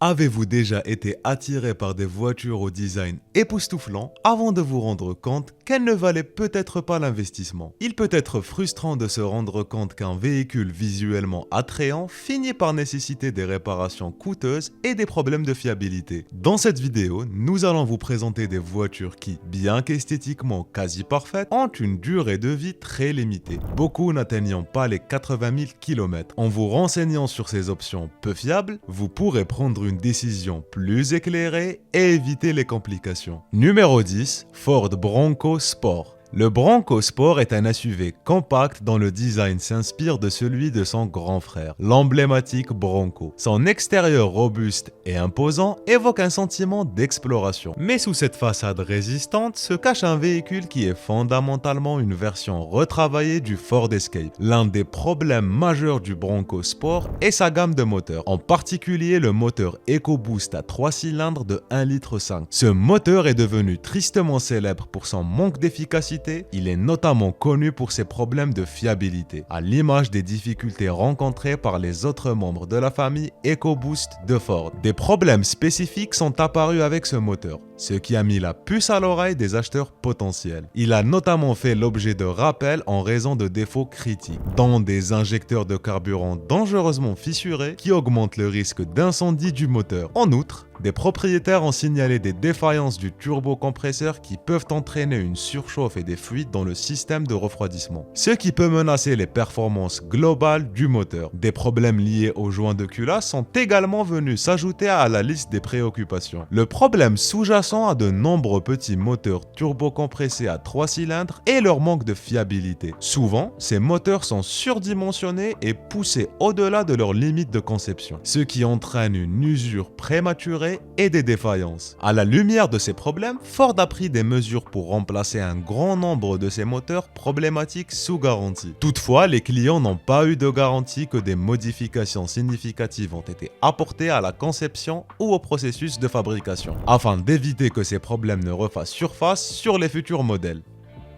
Avez-vous déjà été attiré par des voitures au design époustouflant avant de vous rendre compte qu'elles ne valaient peut-être pas l'investissement? Il peut être frustrant de se rendre compte qu'un véhicule visuellement attrayant finit par nécessiter des réparations coûteuses et des problèmes de fiabilité. Dans cette vidéo, nous allons vous présenter des voitures qui, bien qu'esthétiquement quasi parfaites, ont une durée de vie très limitée, beaucoup n'atteignant pas les 80 000 km. En vous renseignant sur ces options peu fiables, vous pourrez prendre une décision plus éclairée et éviter les complications. Numéro 10, Ford Bronco Sport. Le Bronco Sport est un SUV compact dont le design s'inspire de celui de son grand frère, l'emblématique Bronco. Son extérieur robuste et imposant évoque un sentiment d'exploration. Mais sous cette façade résistante se cache un véhicule qui est fondamentalement une version retravaillée du Ford Escape. L'un des problèmes majeurs du Bronco Sport est sa gamme de moteurs, en particulier le moteur EcoBoost à 3 cylindres de 1,5 litre. Ce moteur est devenu tristement célèbre pour son manque d'efficacité. Il est notamment connu pour ses problèmes de fiabilité, à l'image des difficultés rencontrées par les autres membres de la famille EcoBoost de Ford. Des problèmes spécifiques sont apparus avec ce moteur, ce qui a mis la puce à l'oreille des acheteurs potentiels. Il a notamment fait l'objet de rappels en raison de défauts critiques, dont des injecteurs de carburant dangereusement fissurés qui augmentent le risque d'incendie du moteur. En outre, des propriétaires ont signalé des défaillances du turbocompresseur qui peuvent entraîner une surchauffe et des fuites dans le système de refroidissement, ce qui peut menacer les performances globales du moteur. Des problèmes liés aux joints de culasse sont également venus s'ajouter à la liste des préoccupations. Le problème sous-jacent à de nombreux petits moteurs turbocompressés à 3 cylindres est leur manque de fiabilité. Souvent, ces moteurs sont surdimensionnés et poussés au-delà de leurs limites de conception, ce qui entraîne une usure prématurée et des défaillances. À la lumière de ces problèmes, Ford a pris des mesures pour remplacer un grand nombre de ces moteurs problématiques sous garantie. Toutefois, les clients n'ont pas eu de garantie que des modifications significatives ont été apportées à la conception ou au processus de fabrication, afin d'éviter que ces problèmes ne refassent surface sur les futurs modèles.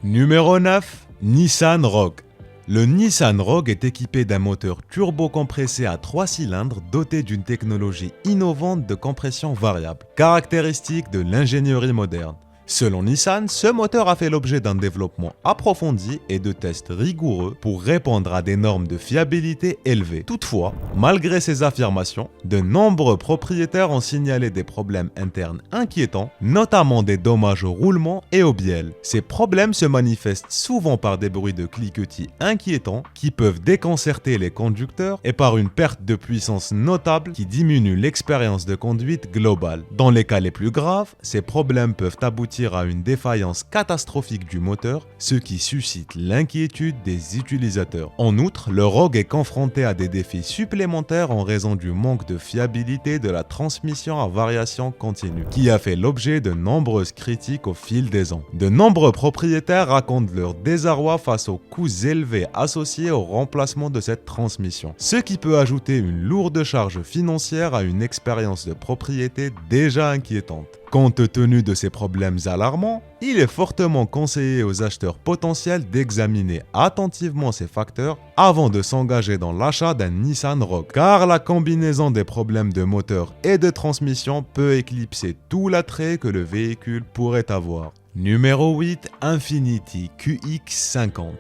Numéro 9, Nissan Rogue. Le Nissan Rogue est équipé d'un moteur turbocompressé à 3 cylindres doté d'une technologie innovante de compression variable, caractéristique de l'ingénierie moderne. Selon Nissan, ce moteur a fait l'objet d'un développement approfondi et de tests rigoureux pour répondre à des normes de fiabilité élevées. Toutefois, malgré ces affirmations, de nombreux propriétaires ont signalé des problèmes internes inquiétants, notamment des dommages au roulement et au bielle. Ces problèmes se manifestent souvent par des bruits de cliquetis inquiétants qui peuvent déconcerter les conducteurs et par une perte de puissance notable qui diminue l'expérience de conduite globale. Dans les cas les plus graves, ces problèmes peuvent aboutir à une défaillance catastrophique du moteur, ce qui suscite l'inquiétude des utilisateurs. En outre, le Rogue est confronté à des défis supplémentaires en raison du manque de fiabilité de la transmission à variation continue, qui a fait l'objet de nombreuses critiques au fil des ans. De nombreux propriétaires racontent leur désarroi face aux coûts élevés associés au remplacement de cette transmission, ce qui peut ajouter une lourde charge financière à une expérience de propriété déjà inquiétante. Compte tenu de ces problèmes alarmants, il est fortement conseillé aux acheteurs potentiels d'examiner attentivement ces facteurs avant de s'engager dans l'achat d'un Nissan Rogue, car la combinaison des problèmes de moteur et de transmission peut éclipser tout l'attrait que le véhicule pourrait avoir. Numéro 8, Infiniti QX50.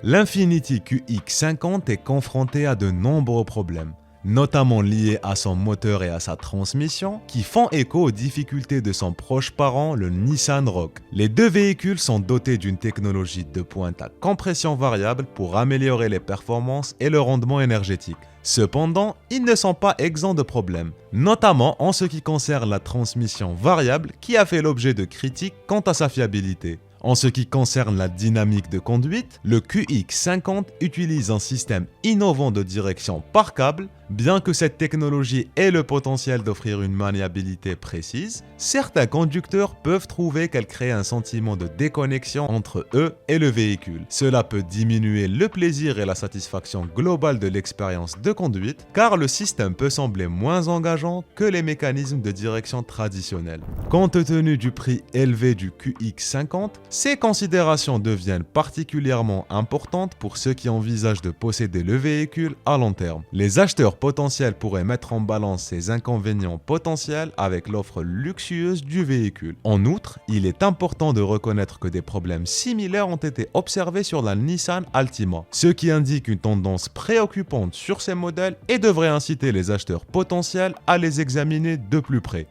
L'Infiniti QX50 est confronté à de nombreux problèmes, notamment liés à son moteur et à sa transmission, qui font écho aux difficultés de son proche parent, le Nissan Rogue. Les deux véhicules sont dotés d'une technologie de pointe à compression variable pour améliorer les performances et le rendement énergétique. Cependant, ils ne sont pas exempts de problèmes, notamment en ce qui concerne la transmission variable qui a fait l'objet de critiques quant à sa fiabilité. En ce qui concerne la dynamique de conduite, le QX50 utilise un système innovant de direction par câble. Bien que cette technologie ait le potentiel d'offrir une maniabilité précise, certains conducteurs peuvent trouver qu'elle crée un sentiment de déconnexion entre eux et le véhicule. Cela peut diminuer le plaisir et la satisfaction globale de l'expérience de conduite, car le système peut sembler moins engageant que les mécanismes de direction traditionnels. Compte tenu du prix élevé du QX50, ces considérations deviennent particulièrement importantes pour ceux qui envisagent de posséder le véhicule à long terme. Les acheteurs acheteur potentiel pourrait mettre en balance ces inconvénients potentiels avec l'offre luxueuse du véhicule. En outre, il est important de reconnaître que des problèmes similaires ont été observés sur la Nissan Altima, ce qui indique une tendance préoccupante sur ces modèles et devrait inciter les acheteurs potentiels à les examiner de plus près.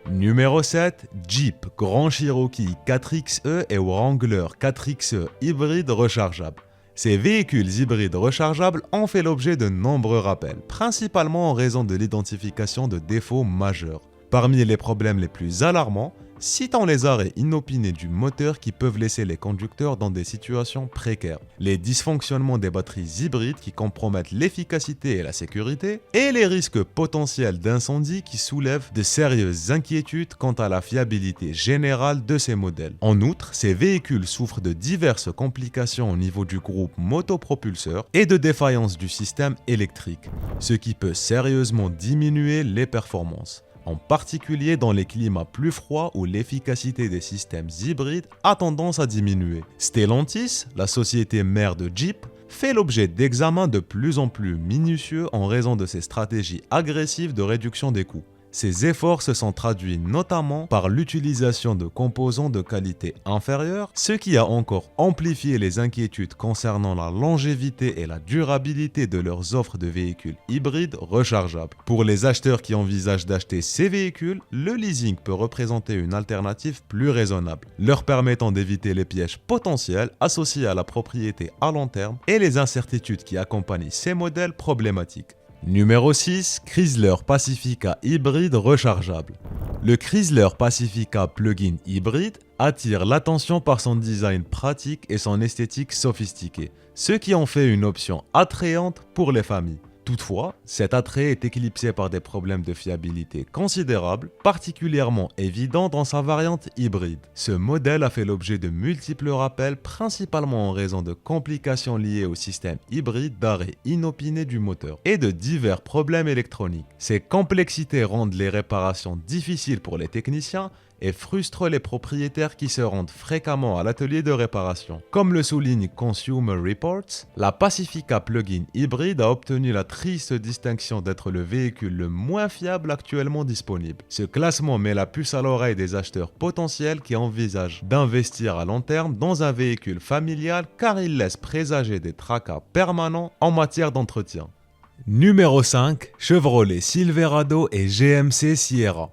Numéro 7, Jeep Grand Cherokee 4xe et Wrangler 4xe hybride rechargeable. Ces véhicules hybrides rechargeables ont fait l'objet de nombreux rappels, principalement en raison de l'identification de défauts majeurs. Parmi les problèmes les plus alarmants, citons les arrêts inopinés du moteur qui peuvent laisser les conducteurs dans des situations précaires, les dysfonctionnements des batteries hybrides qui compromettent l'efficacité et la sécurité, et les risques potentiels d'incendie qui soulèvent de sérieuses inquiétudes quant à la fiabilité générale de ces modèles. En outre, ces véhicules souffrent de diverses complications au niveau du groupe motopropulseur et de défaillance du système électrique, ce qui peut sérieusement diminuer les performances, en particulier dans les climats plus froids où l'efficacité des systèmes hybrides a tendance à diminuer. Stellantis, la société mère de Jeep, fait l'objet d'examens de plus en plus minutieux en raison de ses stratégies agressives de réduction des coûts. Ces efforts se sont traduits notamment par l'utilisation de composants de qualité inférieure, ce qui a encore amplifié les inquiétudes concernant la longévité et la durabilité de leurs offres de véhicules hybrides rechargeables. Pour les acheteurs qui envisagent d'acheter ces véhicules, le leasing peut représenter une alternative plus raisonnable, leur permettant d'éviter les pièges potentiels associés à la propriété à long terme et les incertitudes qui accompagnent ces modèles problématiques. Numéro 6, Chrysler Pacifica hybride rechargeable. Le Chrysler Pacifica plug-in hybride attire l'attention par son design pratique et son esthétique sophistiquée, ce qui en fait une option attrayante pour les familles. Toutefois, cet attrait est éclipsé par des problèmes de fiabilité considérables, particulièrement évidents dans sa variante hybride. Ce modèle a fait l'objet de multiples rappels, principalement en raison de complications liées au système hybride d'arrêt inopiné du moteur et de divers problèmes électroniques. Ces complexités rendent les réparations difficiles pour les techniciens et frustre les propriétaires qui se rendent fréquemment à l'atelier de réparation. Comme le souligne Consumer Reports, la Pacifica plug-in hybride a obtenu la triste distinction d'être le véhicule le moins fiable actuellement disponible. Ce classement met la puce à l'oreille des acheteurs potentiels qui envisagent d'investir à long terme dans un véhicule familial car il laisse présager des tracas permanents en matière d'entretien. Numéro 5, Chevrolet Silverado et GMC Sierra.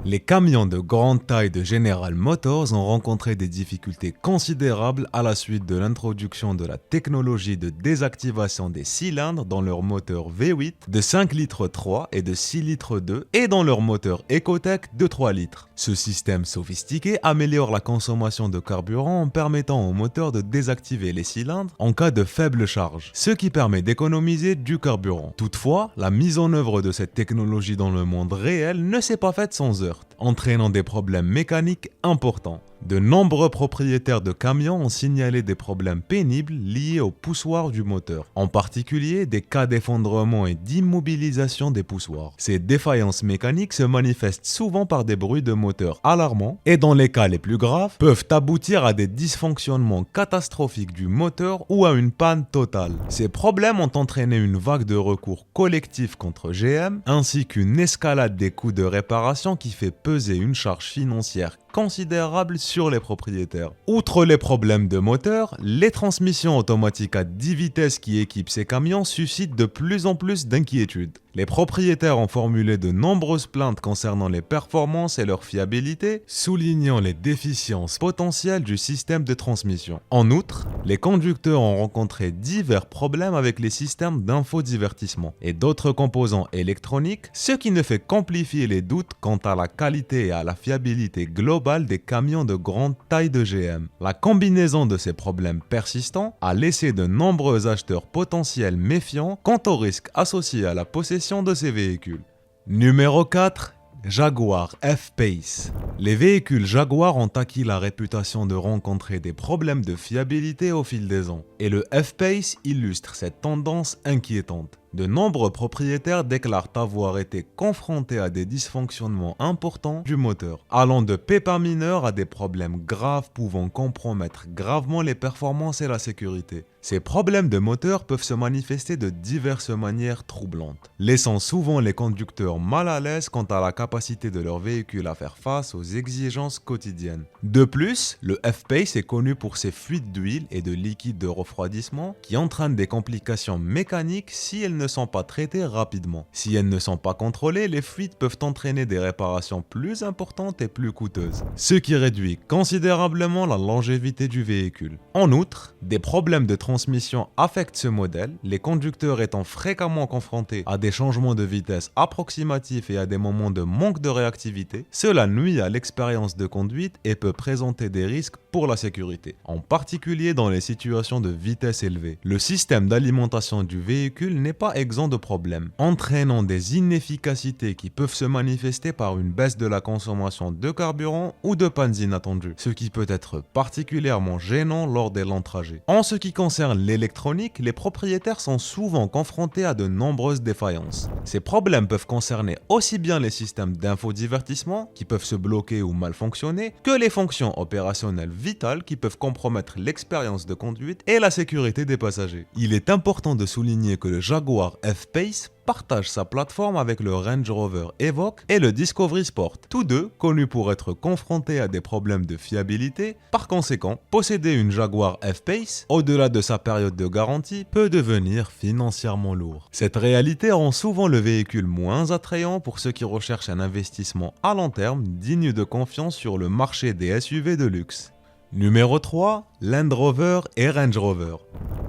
Les camions de grande taille de General Motors ont rencontré des difficultés considérables à la suite de l'introduction de la technologie de désactivation des cylindres dans leur moteur V8 de 5 litres 3 et de 6 litres 2 et dans leur moteur Ecotec de 3 litres. Ce système sophistiqué améliore la consommation de carburant en permettant au moteur de désactiver les cylindres en cas de faible charge, ce qui permet d'économiser du carburant. Toutefois, la mise en œuvre de cette technologie dans le monde réel ne s'est pas faite sans heurts, entraînant des problèmes mécaniques importants. De nombreux propriétaires de camions ont signalé des problèmes pénibles liés aux poussoirs du moteur, en particulier des cas d'effondrement et d'immobilisation des poussoirs. Ces défaillances mécaniques se manifestent souvent par des bruits de moteur alarmants et dans les cas les plus graves, peuvent aboutir à des dysfonctionnements catastrophiques du moteur ou à une panne totale. Ces problèmes ont entraîné une vague de recours collectifs contre GM, ainsi qu'une escalade des coûts de réparation qui fait peser une charge financière considérable sur les propriétaires. Outre les problèmes de moteur, les transmissions automatiques à 10 vitesses qui équipent ces camions suscitent de plus en plus d'inquiétudes. Les propriétaires ont formulé de nombreuses plaintes concernant les performances et leur fiabilité, soulignant les déficiences potentielles du système de transmission. En outre, les conducteurs ont rencontré divers problèmes avec les systèmes d'infodivertissement et d'autres composants électroniques, ce qui ne fait qu'amplifier les doutes quant à la qualité et à la fiabilité globale des camions de grande taille de GM. La combinaison de ces problèmes persistants a laissé de nombreux acheteurs potentiels méfiants quant aux risques associés à la possession de ces véhicules. Numéro 4, Jaguar F-Pace. Les véhicules Jaguar ont acquis la réputation de rencontrer des problèmes de fiabilité au fil des ans, et le F-Pace illustre cette tendance inquiétante. De nombreux propriétaires déclarent avoir été confrontés à des dysfonctionnements importants du moteur, allant de pépins mineurs à des problèmes graves pouvant compromettre gravement les performances et la sécurité. Ces problèmes de moteur peuvent se manifester de diverses manières troublantes, laissant souvent les conducteurs mal à l'aise quant à la capacité de leur véhicule à faire face aux exigences quotidiennes. De plus, le F-Pace est connu pour ses fuites d'huile et de liquide de refroidissement qui entraînent des complications mécaniques si elles ne sont pas traitées rapidement. Si elles ne sont pas contrôlées, les fuites peuvent entraîner des réparations plus importantes et plus coûteuses, ce qui réduit considérablement la longévité du véhicule. En outre, des problèmes de transmission affectent ce modèle, les conducteurs étant fréquemment confrontés à des changements de vitesse approximatifs et à des moments de manque de réactivité. Cela nuit à l'expérience de conduite et peut présenter des risques pour la sécurité, en particulier dans les situations de vitesse élevée. Le système d'alimentation du véhicule n'est pas exempt de problèmes, entraînant des inefficacités qui peuvent se manifester par une baisse de la consommation de carburant ou de pannes inattendues, ce qui peut être particulièrement gênant lors des longs trajets. En ce qui concerne l'électronique, les propriétaires sont souvent confrontés à de nombreuses défaillances. Ces problèmes peuvent concerner aussi bien les systèmes d'infodivertissement qui peuvent se bloquer ou mal fonctionner, que les fonctions opérationnelles vitales qui peuvent compromettre l'expérience de conduite et la sécurité des passagers. Il est important de souligner que le Jaguar F-Pace partage sa plateforme avec le Range Rover Evoque et le Discovery Sport, tous deux connus pour être confrontés à des problèmes de fiabilité. Par conséquent, posséder une Jaguar F-Pace, au-delà de sa période de garantie, peut devenir financièrement lourd. Cette réalité rend souvent le véhicule moins attrayant pour ceux qui recherchent un investissement à long terme digne de confiance sur le marché des SUV de luxe. Numéro 3, Land Rover et Range Rover.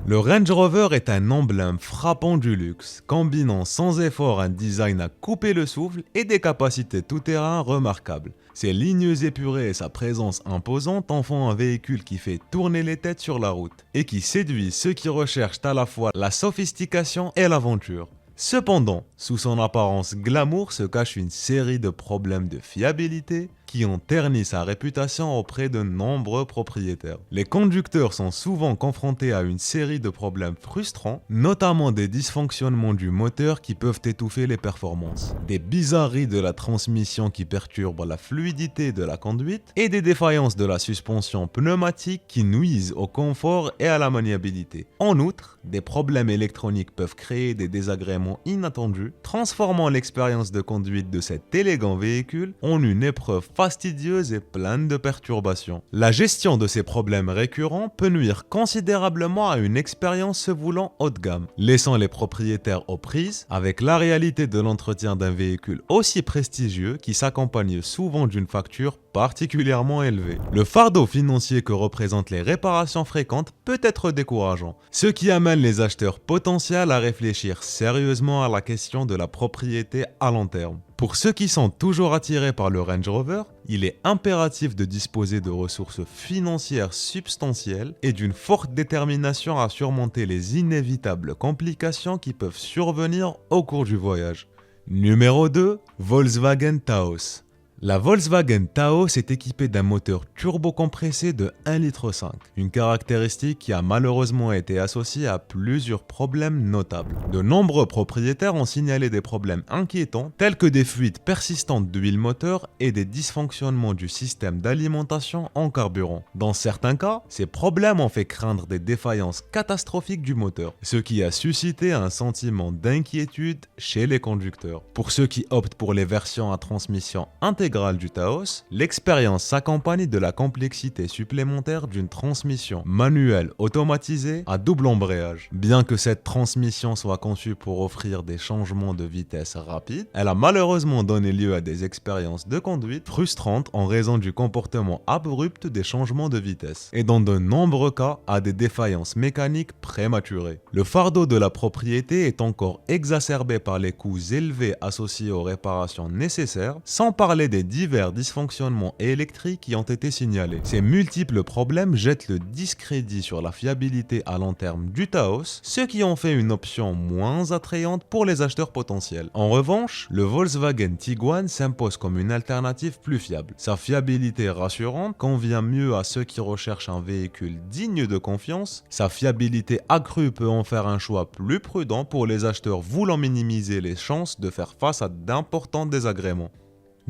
Le Range Rover est un emblème frappant du luxe, combinant sans effort un design à couper le souffle et des capacités tout-terrain remarquables. Ses lignes épurées et sa présence imposante en font un véhicule qui fait tourner les têtes sur la route et qui séduit ceux qui recherchent à la fois la sophistication et l'aventure. Cependant, sous son apparence glamour se cache une série de problèmes de fiabilité qui ont terni sa réputation auprès de nombreux propriétaires. Les conducteurs sont souvent confrontés à une série de problèmes frustrants, notamment des dysfonctionnements du moteur qui peuvent étouffer les performances, des bizarreries de la transmission qui perturbent la fluidité de la conduite et des défaillances de la suspension pneumatique qui nuisent au confort et à la maniabilité. En outre, des problèmes électroniques peuvent créer des désagréments inattendus, transformant l'expérience de conduite de cet élégant véhicule en une épreuve fastidieuse et pleine de perturbations. La gestion de ces problèmes récurrents peut nuire considérablement à une expérience se voulant haut de gamme, laissant les propriétaires aux prises avec la réalité de l'entretien d'un véhicule aussi prestigieux qui s'accompagne souvent d'une facture particulièrement élevée. Le fardeau financier que représentent les réparations fréquentes peut être décourageant, ce qui amène les acheteurs potentiels à réfléchir sérieusement à la question de la propriété à long terme. Pour ceux qui sont toujours attirés par le Range Rover, il est impératif de disposer de ressources financières substantielles et d'une forte détermination à surmonter les inévitables complications qui peuvent survenir au cours du voyage. Numéro 2, Volkswagen Taos. La Volkswagen Taos est équipée d'un moteur turbocompressé de 1,5 litre, une caractéristique qui a malheureusement été associée à plusieurs problèmes notables. De nombreux propriétaires ont signalé des problèmes inquiétants tels que des fuites persistantes d'huile moteur et des dysfonctionnements du système d'alimentation en carburant. Dans certains cas, ces problèmes ont fait craindre des défaillances catastrophiques du moteur, ce qui a suscité un sentiment d'inquiétude chez les conducteurs. Pour ceux qui optent pour les versions à transmission intégrale du Taos, l'expérience s'accompagne de la complexité supplémentaire d'une transmission manuelle automatisée à double embrayage. Bien que cette transmission soit conçue pour offrir des changements de vitesse rapides, elle a malheureusement donné lieu à des expériences de conduite frustrantes en raison du comportement abrupt des changements de vitesse, et dans de nombreux cas à des défaillances mécaniques prématurées. Le fardeau de la propriété est encore exacerbé par les coûts élevés associés aux réparations nécessaires, sans parler des les divers dysfonctionnements électriques qui ont été signalés. Ces multiples problèmes jettent le discrédit sur la fiabilité à long terme du Taos, ce qui en fait une option moins attrayante pour les acheteurs potentiels. En revanche, le Volkswagen Tiguan s'impose comme une alternative plus fiable. Sa fiabilité rassurante convient mieux à ceux qui recherchent un véhicule digne de confiance. Sa fiabilité accrue peut en faire un choix plus prudent pour les acheteurs voulant minimiser les chances de faire face à d'importants désagréments.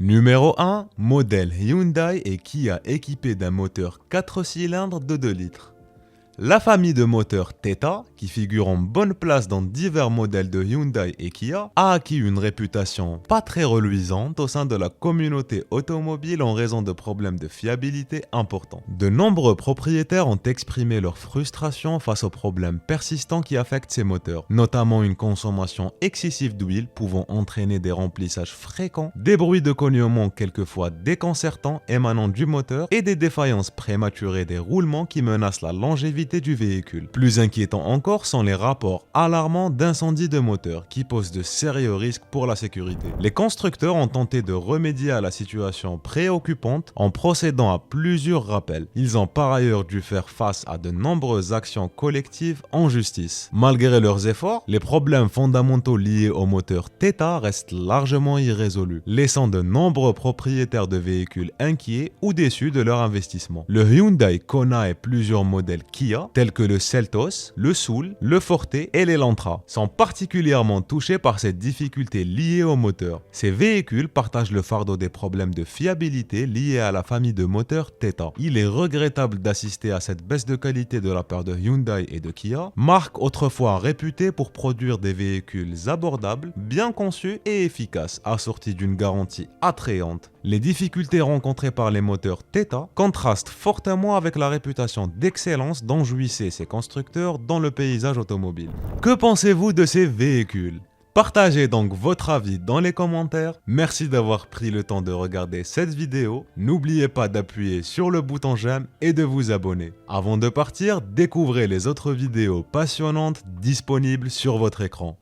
Numéro 1, modèle Hyundai et Kia équipé d'un moteur 4 cylindres de 2 litres. La famille de moteurs Theta, qui figure en bonne place dans divers modèles de Hyundai et Kia, a acquis une réputation pas très reluisante au sein de la communauté automobile en raison de problèmes de fiabilité importants. De nombreux propriétaires ont exprimé leur frustration face aux problèmes persistants qui affectent ces moteurs, notamment une consommation excessive d'huile pouvant entraîner des remplissages fréquents, des bruits de cognement quelquefois déconcertants émanant du moteur et des défaillances prématurées des roulements qui menacent la longévité du véhicule. Plus inquiétant encore sont les rapports alarmants d'incendie de moteur qui posent de sérieux risques pour la sécurité. Les constructeurs ont tenté de remédier à la situation préoccupante en procédant à plusieurs rappels. Ils ont par ailleurs dû faire face à de nombreuses actions collectives en justice. Malgré leurs efforts, les problèmes fondamentaux liés au moteur Theta restent largement irrésolus, laissant de nombreux propriétaires de véhicules inquiets ou déçus de leur investissement. Le Hyundai Kona et plusieurs modèles Kia tels que le Seltos, le Soul, le Forte et l'Elantra sont particulièrement touchés par ces difficultés liées au moteur. Ces véhicules partagent le fardeau des problèmes de fiabilité liés à la famille de moteurs Theta. Il est regrettable d'assister à cette baisse de qualité de la part de Hyundai et de Kia, marques autrefois réputées pour produire des véhicules abordables, bien conçus et efficaces, assortis d'une garantie attrayante. Les difficultés rencontrées par les moteurs Theta contrastent fortement avec la réputation d'excellence dont jouissaient ces constructeurs dans le paysage automobile. Que pensez-vous de ces véhicules ? Partagez donc votre avis dans les commentaires. Merci d'avoir pris le temps de regarder cette vidéo. N'oubliez pas d'appuyer sur le bouton j'aime et de vous abonner. Avant de partir, découvrez les autres vidéos passionnantes disponibles sur votre écran.